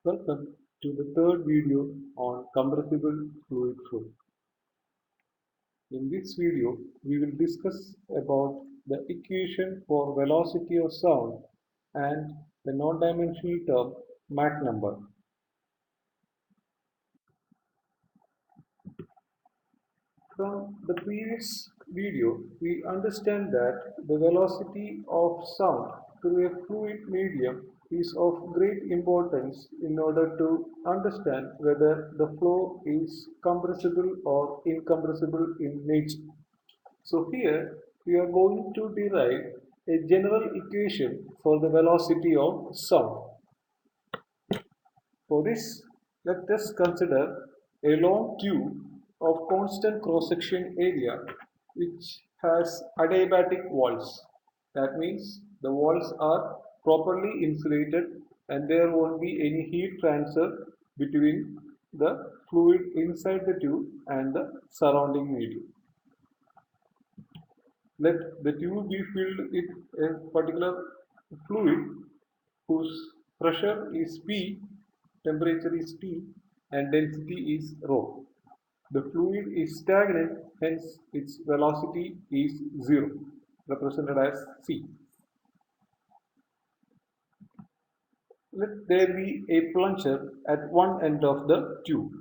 Welcome to the third video on compressible fluid flow. In this video, we will discuss about the equation for velocity of sound and the non-dimensional term Mach number. From the previous video, we understand that the velocity of sound through a fluid medium is of great importance in order to understand whether the flow is compressible or incompressible in nature. So here we are going to derive a general equation for the velocity of sound. For this, let us consider a long tube of constant cross-section area which has adiabatic walls. That means the walls are properly insulated and there won't be any heat transfer between the fluid inside the tube and the surrounding medium. Let the tube be filled with a particular fluid whose pressure is P, temperature is T, and density is rho. The fluid is stagnant, hence its velocity is 0, represented as C. Let there be a plunger at one end of the tube.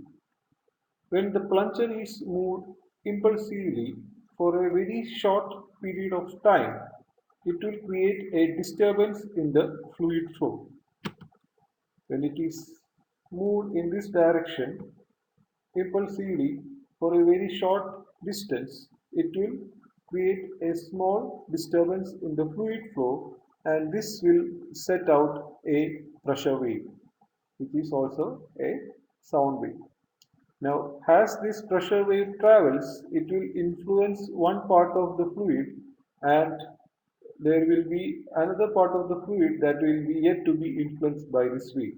When the plunger is moved impulsively for a very short period of time, it will create a disturbance in the fluid flow. When it is moved in this direction impulsively for a very short distance, it will create a small disturbance in the fluid flow and this will set out a pressure wave, which is also a sound wave. Now, as this pressure wave travels, it will influence one part of the fluid and there will be another part of the fluid that will be yet to be influenced by this wave.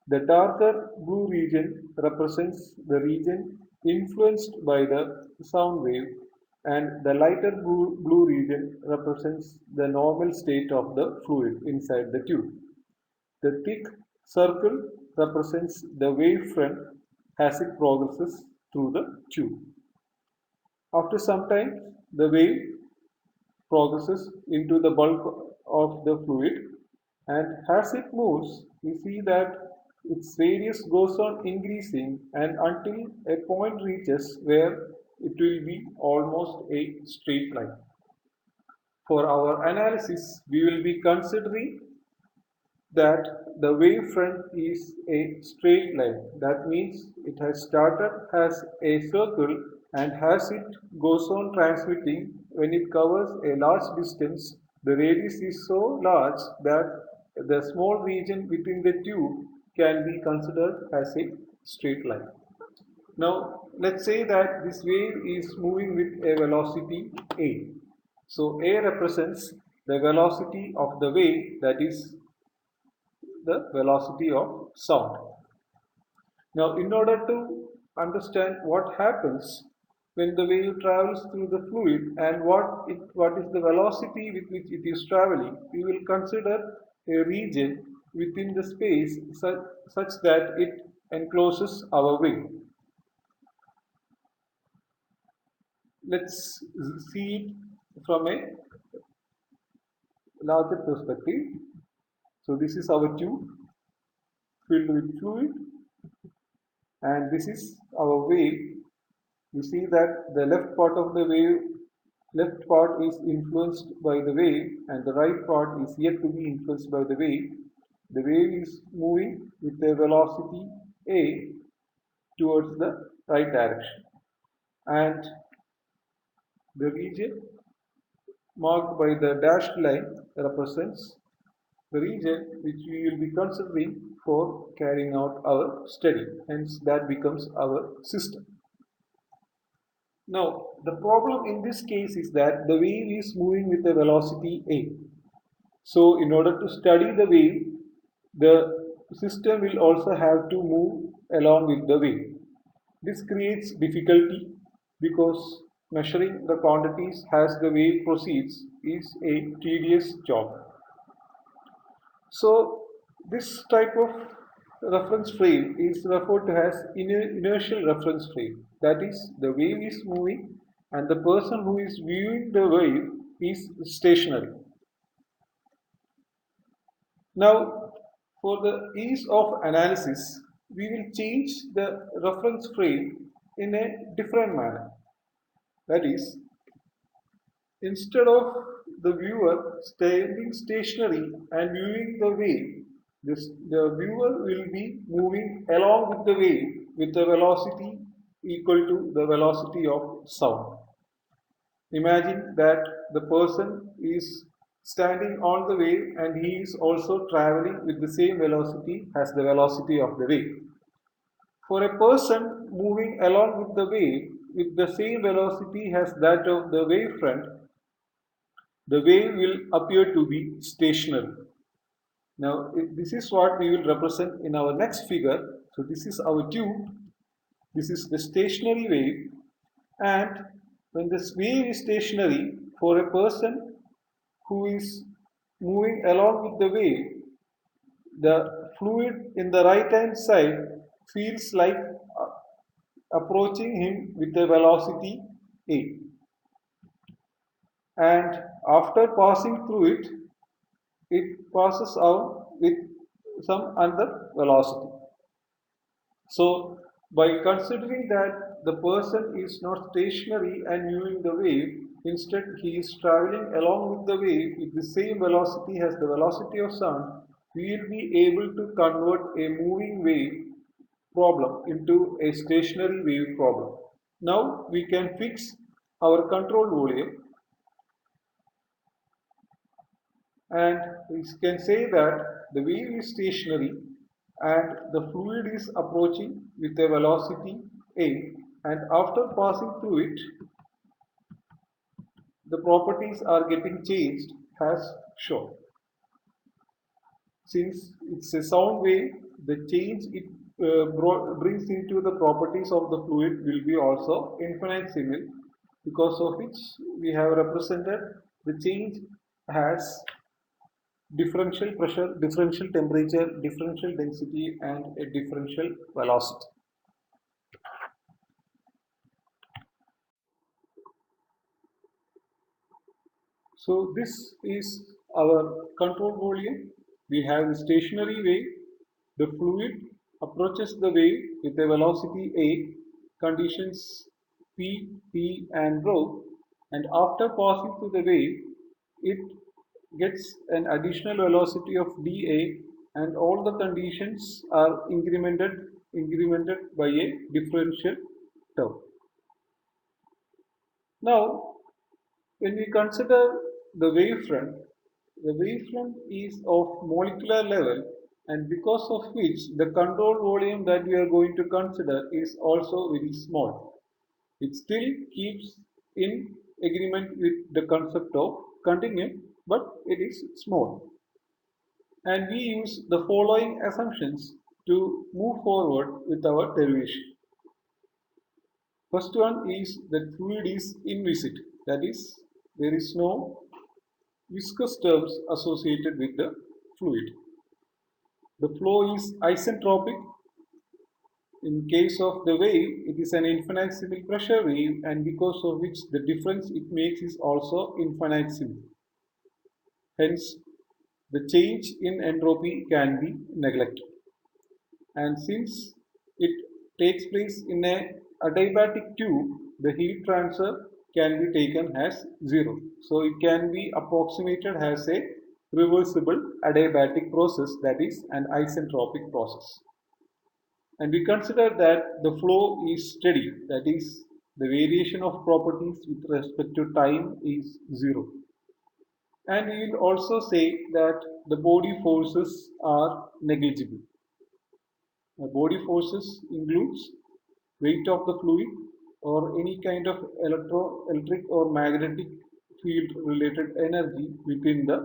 The darker blue region represents the region influenced by the sound wave and the lighter blue region represents the normal state of the fluid inside the tube. The thick circle represents the wave front as it progresses through the tube. After some time, the wave progresses into the bulk of the fluid, and as it moves, we see that its radius goes on increasing and until a point reaches where it will be almost a straight line. For our analysis, we will be considering that the wave front is a straight line. That means it has started as a circle and as it goes on transmitting, when it covers a large distance, the radius is so large that the small region within the tube can be considered as a straight line. Now, let's say that this wave is moving with a velocity a. So, a represents the velocity of the wave, that is the velocity of sound. Now, in order to understand what happens when the wave travels through the fluid and what is the velocity with which it is traveling, we will consider a region within the space such that it encloses our wave. Let's see it from a larger perspective. So this is our tube filled with fluid and this is our wave. You see that the left part of the wave, left part is influenced by the wave and the right part is yet to be influenced by the wave. The wave is moving with a velocity a towards the right direction and the region marked by the dashed line represents the region which we will be considering for carrying out our study. Hence, that becomes our system. Now, the problem in this case is that the wave is moving with a velocity a. So, in order to study the wave, the system will also have to move along with the wave. This creates difficulty because measuring the quantities as the wave proceeds is a tedious job. So this type of reference frame is referred to as inertial reference frame. That is, the wave is moving and the person who is viewing the wave is stationary. Now, for the ease of analysis, we will change the reference frame in a different manner. That is, instead of the viewer standing stationary and viewing the wave, the viewer will be moving along with the wave with the velocity equal to the velocity of sound. Imagine that the person is standing on the wave and he is also traveling with the same velocity as the velocity of the wave. For a person moving along with the wave with the same velocity as that of the wavefront, the wave will appear to be stationary. Now, this is what we will represent in our next figure. So, this is our tube, this is the stationary wave, and when this wave is stationary, for a person who is moving along with the wave, the fluid in the right hand side feels like approaching him with a velocity a, and after passing through it, it passes out with some other velocity. So, by considering that the person is not stationary and viewing the wave, instead he is traveling along with the wave with the same velocity as the velocity of sound, we will be able to convert a moving wave problem into a stationary wave problem. Now we can fix our control volume, and we can say that the wave is stationary and the fluid is approaching with a velocity a, and after passing through it, the properties are getting changed as shown. Since it's a sound wave, the change it brings into the properties of the fluid will be also infinitesimal, because of which we have represented the change as differential pressure, differential temperature, differential density, and a differential velocity. So this is our control volume. We have the stationary wave. The fluid approaches the wave with a velocity a, conditions p, t, and rho, and after passing through the wave, it gets an additional velocity of dA, and all the conditions are incremented by a differential term. Now, when we consider the wavefront is of molecular level, and because of which the control volume that we are going to consider is also very small. It still keeps in agreement with the concept of continuum, but it is small. And we use the following assumptions to move forward with our derivation. First one is that fluid is inviscid, that is, there is no viscous terms associated with the fluid. The flow is isentropic. In case of the wave, it is an infinitesimal pressure wave, and because of which the difference it makes is also infinitesimal. Hence, the change in entropy can be neglected. And since it takes place in a adiabatic tube, the heat transfer can be taken as zero. So it can be approximated as a reversible adiabatic process, that is an isentropic process. And we consider that the flow is steady, that is the variation of properties with respect to time is zero. And we will also say that the body forces are negligible. Body forces includes weight of the fluid or any kind of electric or magnetic field related energy within the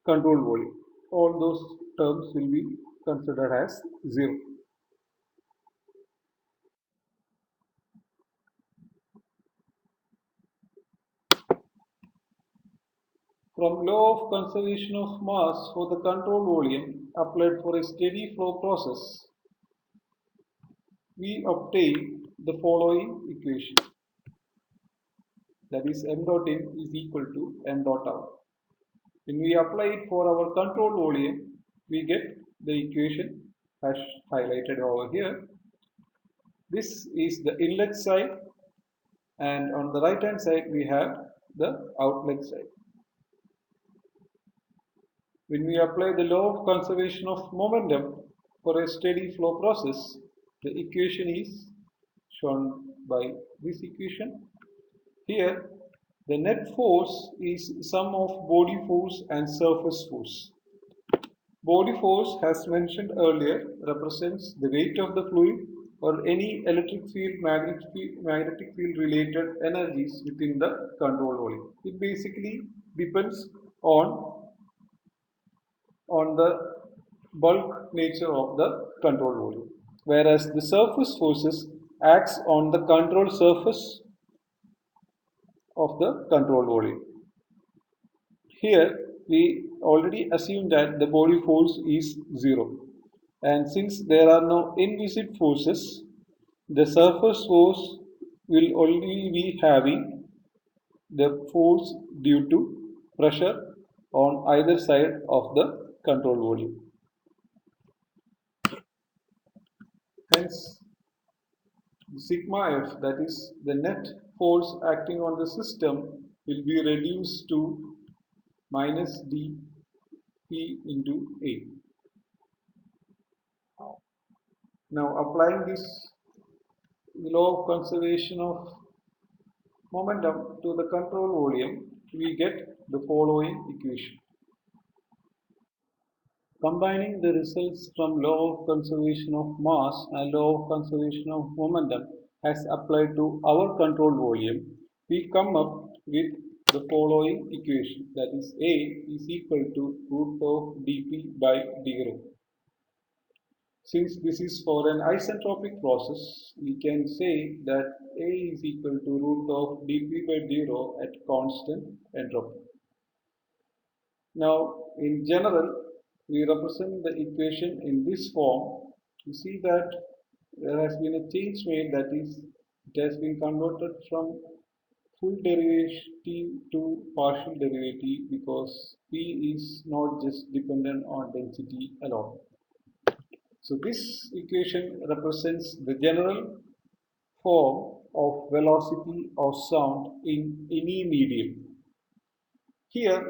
control volume. All those terms will be considered as zero. From law of conservation of mass for the control volume applied for a steady flow process, we obtain the following equation, that is m dot in is equal to m dot out. When we apply it for our control volume, we get the equation as highlighted over here. This is the inlet side, and on the right hand side we have the outlet side. When we apply the law of conservation of momentum for a steady flow process, the equation is shown by this equation. Here, the net force is sum of body force and surface force. Body force, as mentioned earlier, represents the weight of the fluid or any electric field, magnetic field related energies within the control volume. It basically depends on the bulk nature of the control volume, whereas the surface forces acts on the control surface of the control volume. Here we already assume that the body force is 0, and since there are no inviscid forces, the surface force will only be having the force due to pressure on either side of the control volume. Hence, sigma F, that is the net force acting on the system, will be reduced to minus dP into A. Now, applying this law of conservation of momentum to the control volume, we get the following equation. Combining the results from law of conservation of mass and law of conservation of momentum as applied to our control volume, we come up with the following equation, that is A is equal to root of dP by d rho. Since this is for an isentropic process, we can say that A is equal to root of dP by d rho at constant entropy. Now, in general, we represent the equation in this form. You see that there has been a change made, that is, it has been converted from full derivative to partial derivative because P is not just dependent on density alone. So this equation represents the general form of velocity of sound in any medium. Here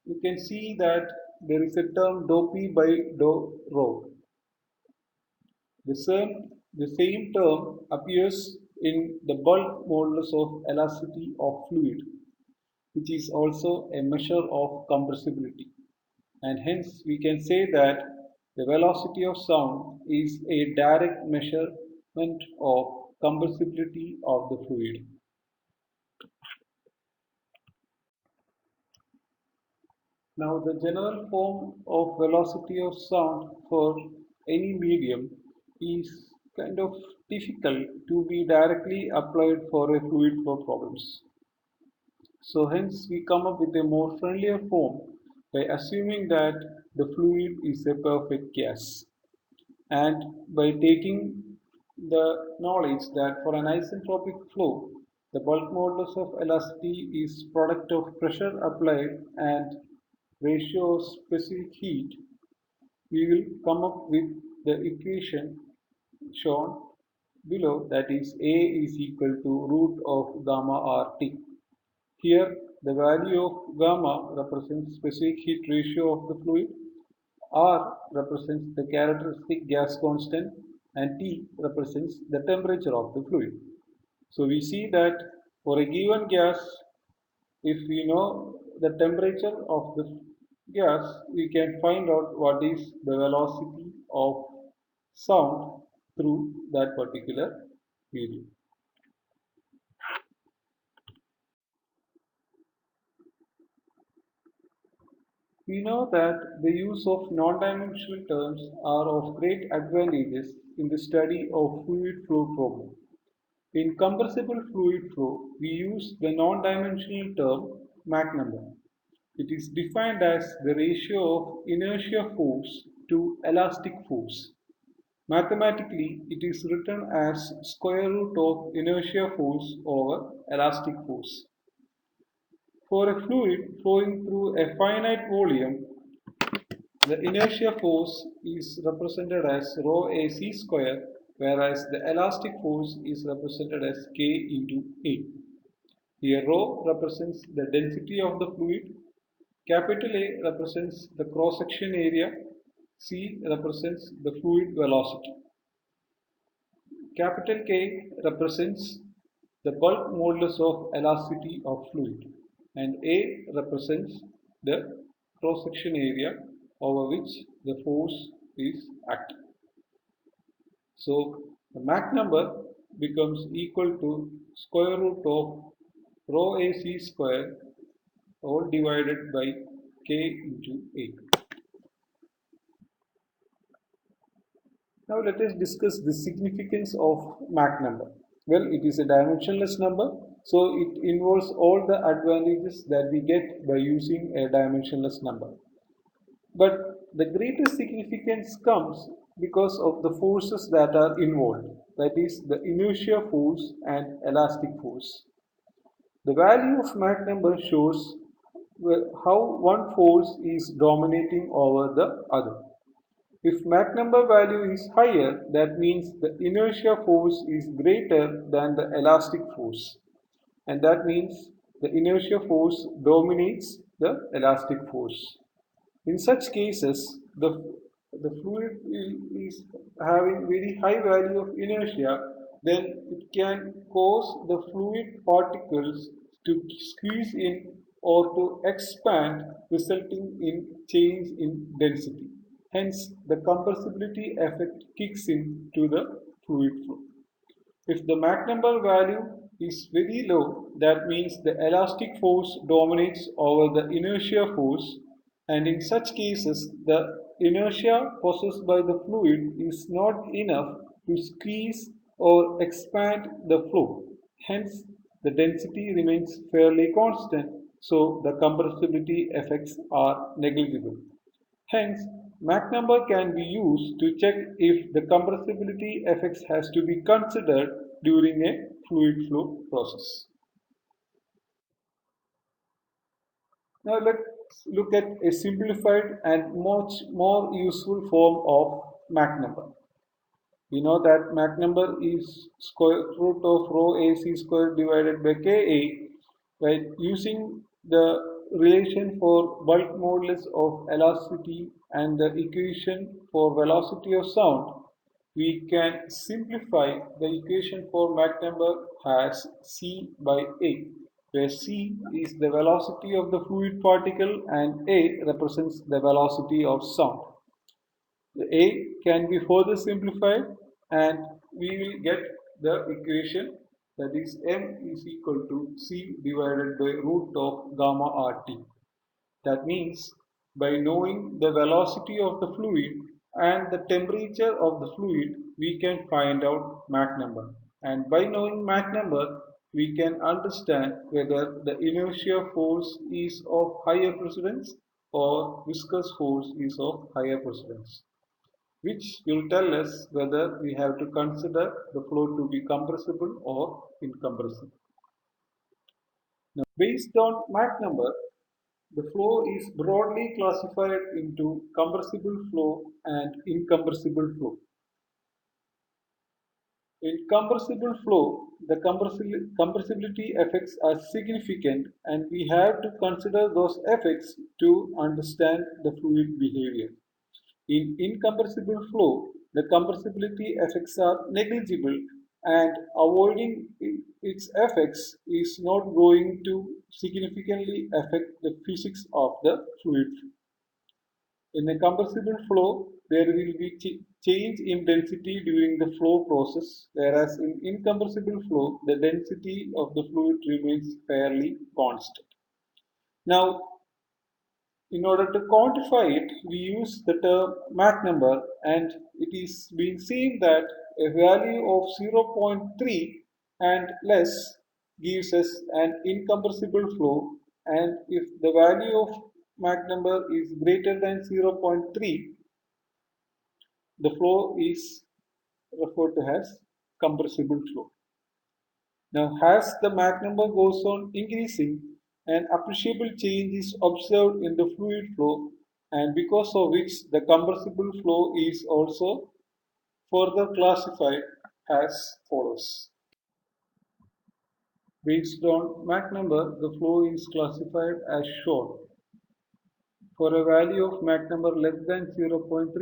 you can see that there is a term dou p by dou rho. The same term appears in the bulk modulus of elasticity of fluid, which is also a measure of compressibility. And hence we can say that the velocity of sound is a direct measurement of compressibility of the fluid. Now, the general form of velocity of sound for any medium is kind of difficult to be directly applied for a fluid flow problems. So hence we come up with a more friendlier form by assuming that the fluid is a perfect gas, and by taking the knowledge that for an isentropic flow the bulk modulus of elasticity is product of pressure applied and ratio of specific heat, we will come up with the equation shown below, that is A is equal to root of gamma RT. Here the value of gamma represents specific heat ratio of the fluid, R represents the characteristic gas constant, and T represents the temperature of the fluid. So we see that for a given gas, if we know the temperature of the gas, we can find out what is the velocity of sound through that particular medium. We know that the use of non-dimensional terms are of great advantages in the study of fluid flow problem. In compressible fluid flow, we use the non-dimensional term Mach number. It is defined as the ratio of inertia force to elastic force. Mathematically, it is written as square root of inertia force over elastic force. For a fluid flowing through a finite volume, the inertia force is represented as rho AC square, whereas the elastic force is represented as K into A. Here rho represents the density of the fluid, capital A represents the cross-section area, C represents the fluid velocity. Capital K represents the bulk modulus of elasticity of fluid, and A represents the cross-section area over which the force is acting. So the Mach number becomes equal to square root of rho AC square all divided by K into A. Now let us discuss the significance of Mach number. Well, it is a dimensionless number, so it involves all the advantages that we get by using a dimensionless number. But the greatest significance comes because of the forces that are involved, that is, the inertia force and elastic force. The value of Mach number shows how one force is dominating over the other. If Mach number value is higher, that means the inertia force is greater than the elastic force, and that means the inertia force dominates the elastic force. In such cases, the fluid is having very high value of inertia, then it can cause the fluid particles to squeeze in or to expand, resulting in change in density. Hence, the compressibility effect kicks in to the fluid flow. If the Mach number value is very low, that means the elastic force dominates over the inertia force, and in such cases, the inertia possessed by the fluid is not enough to squeeze or expand the flow. Hence, the density remains fairly constant, so the compressibility effects are negligible. Hence, Mach number can be used to check if the compressibility effects has to be considered during a fluid flow process. Now let's look at a simplified and much more useful form of Mach number. We know that Mach number is square root of rho AC square divided by Ka. By using the relation for bulk modulus of elasticity and the equation for velocity of sound, we can simplify the equation for Mach number as C by A, where C is the velocity of the fluid particle and A represents the velocity of sound. The A can be further simplified and we will get the equation, that is m is equal to c divided by root of gamma RT. That means by knowing the velocity of the fluid and the temperature of the fluid, we can find out Mach number. And by knowing Mach number, we can understand whether the inertia force is of higher precedence or viscous force is of higher precedence, which will tell us whether we have to consider the flow to be compressible or incompressible. Now, based on Mach number, the flow is broadly classified into compressible flow and incompressible flow. In compressible flow, the compressibility effects are significant and we have to consider those effects to understand the fluid behavior. In incompressible flow, the compressibility effects are negligible and avoiding its effects is not going to significantly affect the physics of the fluid flow. In a compressible flow, there will be change in density during the flow process, whereas in incompressible flow, the density of the fluid remains fairly constant. Now, in order to quantify it, we use the term Mach number, and it is being seen that a value of 0.3 and less gives us an incompressible flow, and if the value of Mach number is greater than 0.3, the flow is referred to as compressible flow. Now, as the Mach number goes on increasing, an appreciable change is observed in the fluid flow, and because of which the compressible flow is also further classified as follows. Based on Mach number, the flow is classified as shown. For a value of Mach number less than 0.3,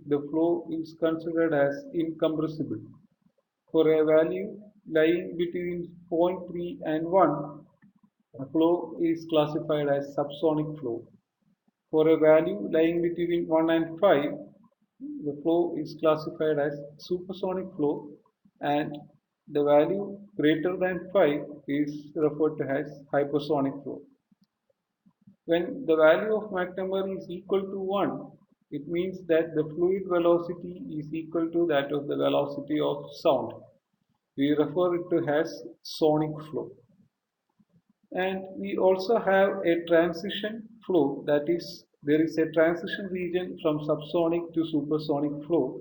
the flow is considered as incompressible. For a value lying between zero point 0.3 and 1, the flow is classified as subsonic flow. For a value lying between 1 and 5, the flow is classified as supersonic flow, and the value greater than 5 is referred to as hypersonic flow. When the value of Mach number is equal to 1, it means that the fluid velocity is equal to that of the velocity of sound. We refer it to as sonic flow. And we also have a transition flow, that is, there is a transition region from subsonic to supersonic flow,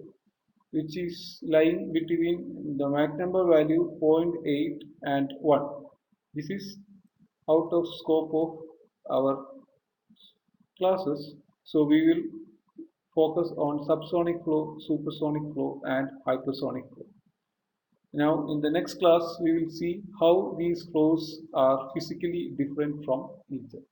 which is lying between the Mach number value 0.8 and 1. This is out of scope of our classes, so we will focus on subsonic flow, supersonic flow, and hypersonic flow. Now, in the next class, we will see how these flows are physically different from each other.